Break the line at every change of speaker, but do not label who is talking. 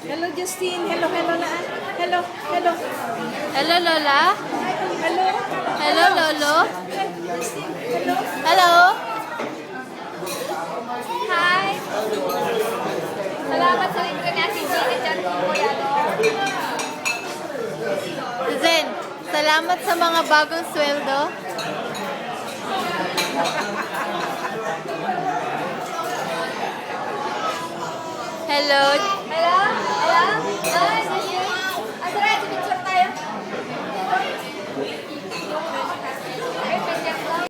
Hello, Justine. Hello na. Hello.
Hello, Lola.
Hello.
Hello, Lolo.
Justine, hello.
Hello. Hi. Salamat sa libre niya si Jenny dyan po kuya, no? Zen, salamat sa mga bagong sweldo. Hello.